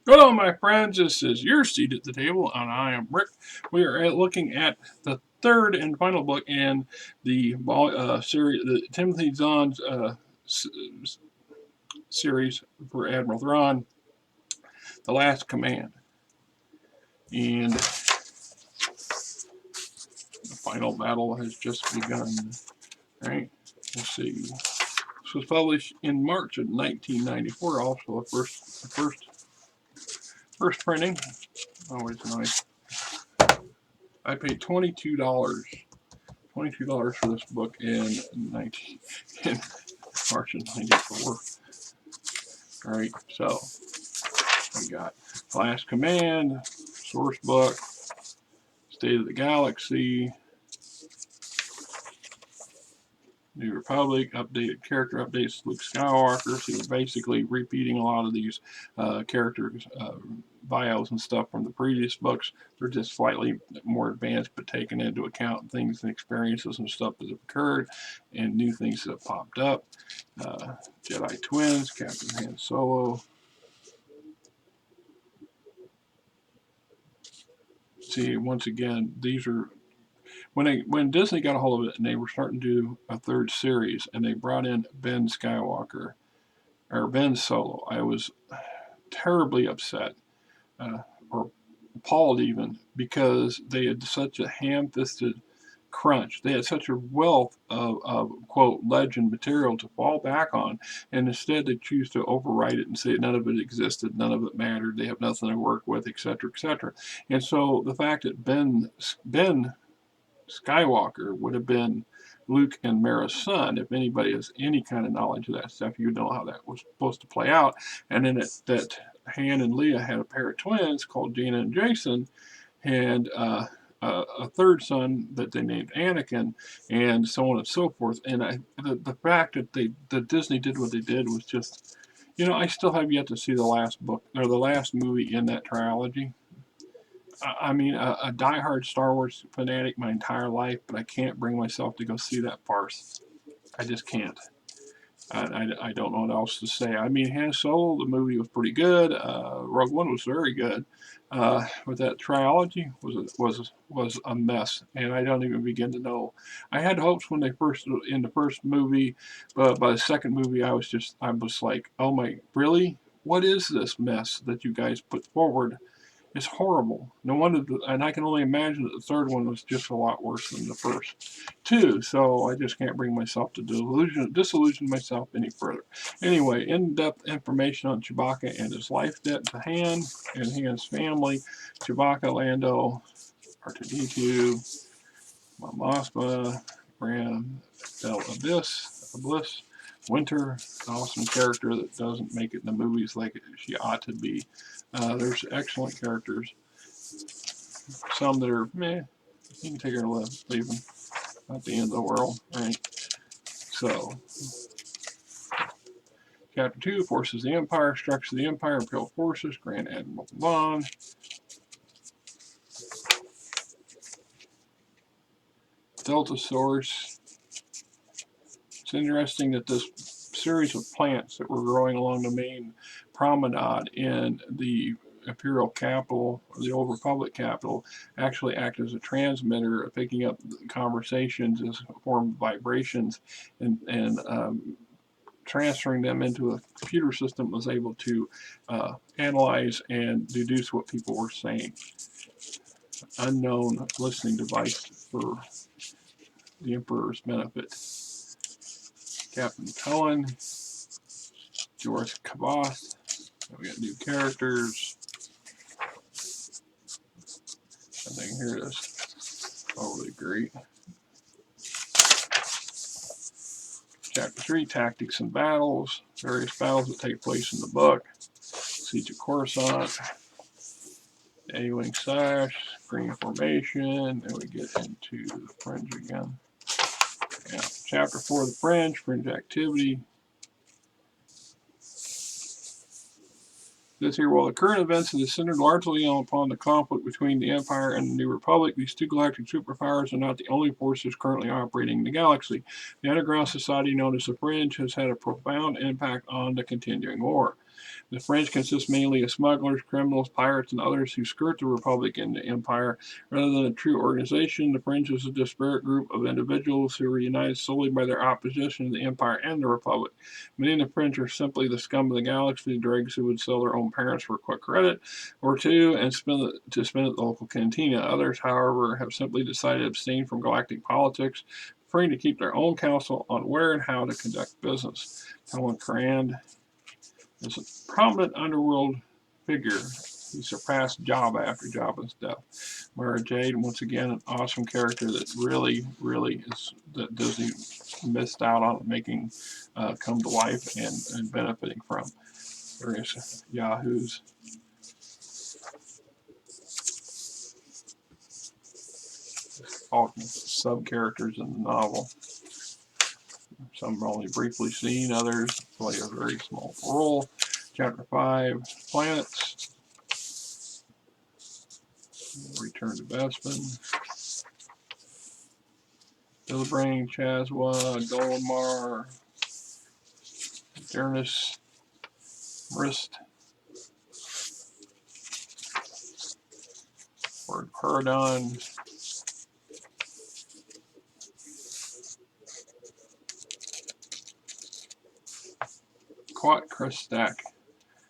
Hello, my friends. This is your seat at the table, and I am Rick. We are looking at the third and final book in the series, the Timothy Zahn's series for Admiral Thrawn, The Last Command. And the final battle has just begun. Right? Let's see. This was published in March of 1994. Also, the first printing. Always nice. I paid $22. $22 for this book in in March of '94. All right, so we got Last Command, Sourcebook, State of the Galaxy, New Republic, updated character updates, Luke Skywalker. So you're basically repeating a lot of these characters' bios and stuff from the previous books. They're just slightly more advanced, but taking into account things and experiences and stuff that have occurred and new things that have popped up. Jedi Twins, Captain Han Solo. See, once again, these are when Disney got a hold of it and they were starting to do a third series and they brought in Ben Skywalker or Ben Solo, I was terribly upset or appalled even because they had such a ham-fisted crunch. They had such a wealth of quote legend material to fall back on, and instead they choose to overwrite it and say none of it existed, none of it mattered, they have nothing to work with, etc., etc. And so the fact that Ben Skywalker would have been Luke and Mara's son. If anybody has any kind of knowledge of that stuff, you know how that was supposed to play out. And then that Han and Leia had a pair of twins called Jaina and Jason, and a third son that they named Anakin, and so on and so forth. And the fact that Disney did what they did was just, I still have yet to see the last book or the last movie in that trilogy. I mean, a diehard Star Wars fanatic my entire life, but I can't bring myself to go see that farce. I just can't. I don't know what else to say. I mean, Han Solo, the movie was pretty good. Rogue One was very good, but that trilogy was a mess, and I don't even begin to know. I had hopes when they first in the first movie, but by the second movie, I was like, oh my, really? What is this mess that you guys put forward? It's horrible. No wonder, and I can only imagine that the third one was just a lot worse than the first two. So I just can't bring myself to disillusion myself any further. Anyway, in-depth information on Chewbacca and his life debt to Han and Han's family. Chewbacca, Lando, R2D2, Mos Espa, Graham, Del Abyss, Winter, an awesome character that doesn't make it in the movies like she ought to be. There's excellent characters. Some that are meh, you can take her or leave them. Not the end of the world, right? So, Chapter 2, Forces of the Empire, Structure of the Empire, Imperial Forces, Grand Admiral Thrawn. Delta Source. It's interesting that this series of plants that were growing along the main promenade in the Imperial capital, or the Old Republic capital, actually act as a transmitter, picking up conversations as a form of vibrations and transferring them into a computer system was able to analyze and deduce what people were saying. Unknown listening device for the Emperor's benefit. Captain Cohen, George Caboth. We got new characters. I think here it is. Overly great. Chapter 3, Tactics and Battles. Various battles that take place in the book. Siege of Coruscant. A-Wing Sash. Green Formation. Then we get into the Fringe again. Yeah. Chapter 4, The Fringe. Fringe Activity. This here, while the current events have centered largely upon the conflict between the Empire and the New Republic, these two galactic superpowers are not the only forces currently operating in the galaxy. The underground society known as the Fringe has had a profound impact on the continuing war. The French consist mainly of smugglers, criminals, pirates, and others who skirt the Republic and the Empire. Rather than a true organization, the French is a disparate group of individuals who are united solely by their opposition to the Empire and the Republic. Many of the French are simply the scum of the galaxy, dregs who would sell their own parents for a quick credit or two and spend it at the local cantina. Others, however, have simply decided to abstain from galactic politics, preferring to keep their own counsel on where and how to conduct business. Helen Crand is a prominent underworld figure. He surpassed Jabba after Jabba's death. Mara Jade, once again, an awesome character that really is that Disney missed out on making come to life and benefiting from. Various yahoos. All sub characters in the novel. Some are only briefly seen, others play a very small role. Chapter 5, Planets. Return to Bespin. Bilbrain, Chazwa, Dolomar, Dernus, Mrist, Word Paradon, Quat Crest Stack.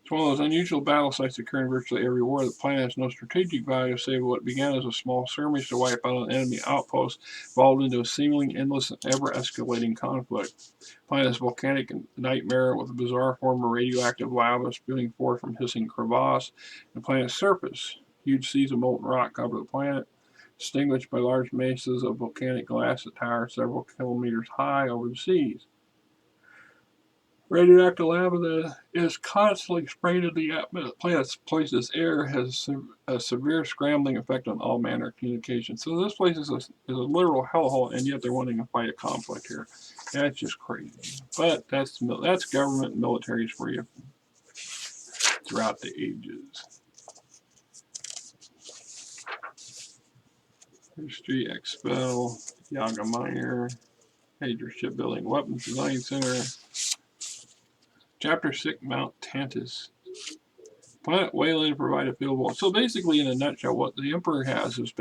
It's one of those unusual battle sites that occur in virtually every war. The planet has no strategic value save what began as a small skirmish to wipe out an enemy outpost, evolved into a seemingly endless and ever-escalating conflict. The planet is a volcanic nightmare with a bizarre form of radioactive lava spewing forth from hissing crevasse. The planet's surface, huge seas of molten rock cover the planet, distinguished by large mesas of volcanic glass that tower several kilometers high over the seas. Radioactive lava that is constantly sprayed into the planet's air has a severe scrambling effect on all manner of communication. So this place is a literal hellhole, and yet they're wanting to fight a conflict here. That's just crazy. But that's government and militaries for you throughout the ages. History, Expel, Yaga Minor, Major Shipbuilding Weapons Design Center. Chapter 6, Mount Tantiss. Planet Wayland provided field walls. So basically, in a nutshell, what the Emperor has is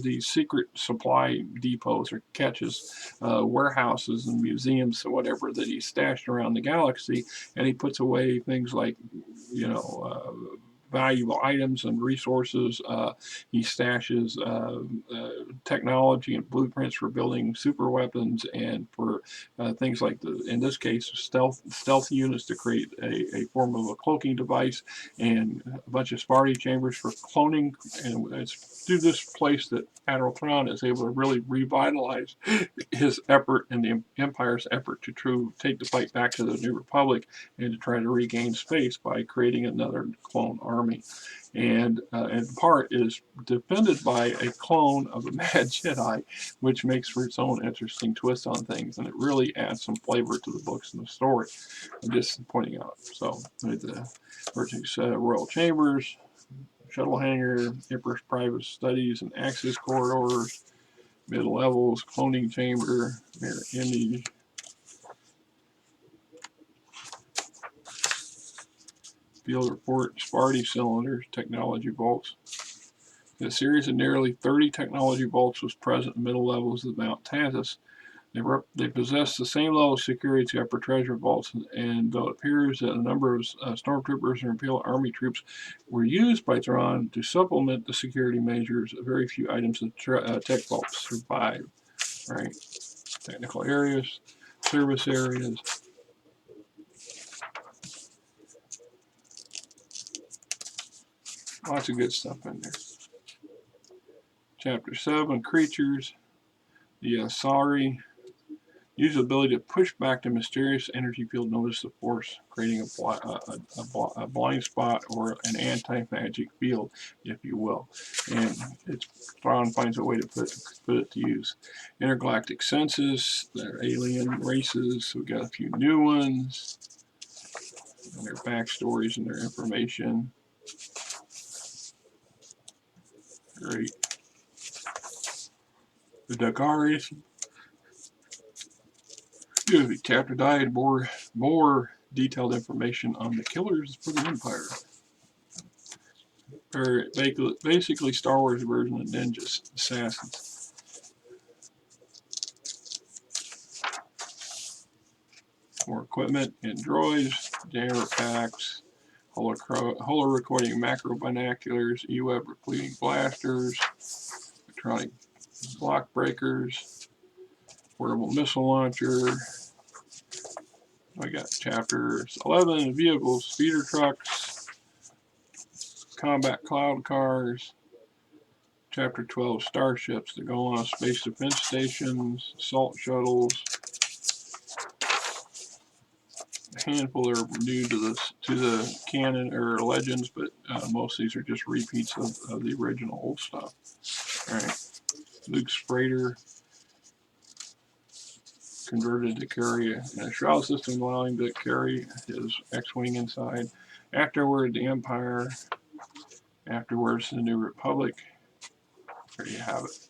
these secret supply depots or catches, warehouses and museums or whatever that he stashed around the galaxy, and he puts away things like, valuable items and resources. He stashes technology and blueprints for building super weapons and for things like in this case, stealth units to create a form of a cloaking device, and a bunch of Sparty chambers for cloning. And it's through this place that Admiral Thrawn is able to really revitalize his effort and the Empire's effort to take the fight back to the New Republic and to try to regain space by creating another clone army. And in part is defended by a clone of a mad Jedi, which makes for its own interesting twist on things, and it really adds some flavor to the books and the story. I'm just pointing out. So the Royal Chambers, shuttle hangar, Emperor's private studies and access corridors, middle levels, cloning chamber, mirror image. Field report, Sparty cylinders, technology vaults. A series of nearly 30 technology vaults was present in middle levels of Mount Tantiss. They possess the same level of security to upper treasure vaults, and though it appears that a number of stormtroopers and Imperial Army troops were used by Thrawn to supplement the security measures, very few items of tech vaults survive. Right? Technical areas, service areas. Lots of good stuff in there. Chapter 7, Creatures. The Asari use the ability to push back the mysterious energy field known as the Force, creating a blind spot or an anti-magic field, if you will. And Thrawn finds a way to put it to use. Intergalactic census, their alien races. We've got a few new ones, and their backstories and their information. Great. The Dagaris. Excuse me, chapter died. More detailed information on the killers for the Empire. Or basically Star Wars version of ninjas, assassins. More equipment and droids, jammer packs, holo recording macro binoculars, E-web repleting blasters, electronic block breakers, portable missile launcher. I got chapters 11, vehicles, speeder trucks, combat cloud cars. Chapter 12, starships that go on space defense stations, assault shuttles. A handful are new to the canon or legends, but most of these are just repeats of the original old stuff. All right, Luke's freighter converted to carry a shroud system, allowing to carry his X-wing inside. Afterward, the Empire. Afterwards, the New Republic. There you have it.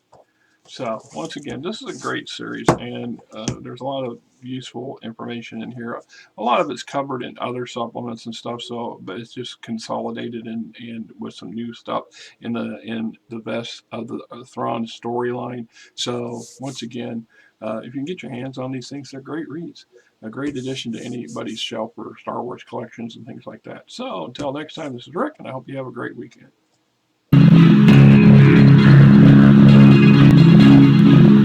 So once again, this is a great series, and there's a lot of useful information in here. A lot of it's covered in other supplements and stuff, so but it's just consolidated and with some new stuff in the best of the Thrawn storyline. So once again, if you can get your hands on these things, they're great reads. A great addition to anybody's shelf for Star Wars collections and things like that. So until next time, this is Rick, and I hope you have a great weekend.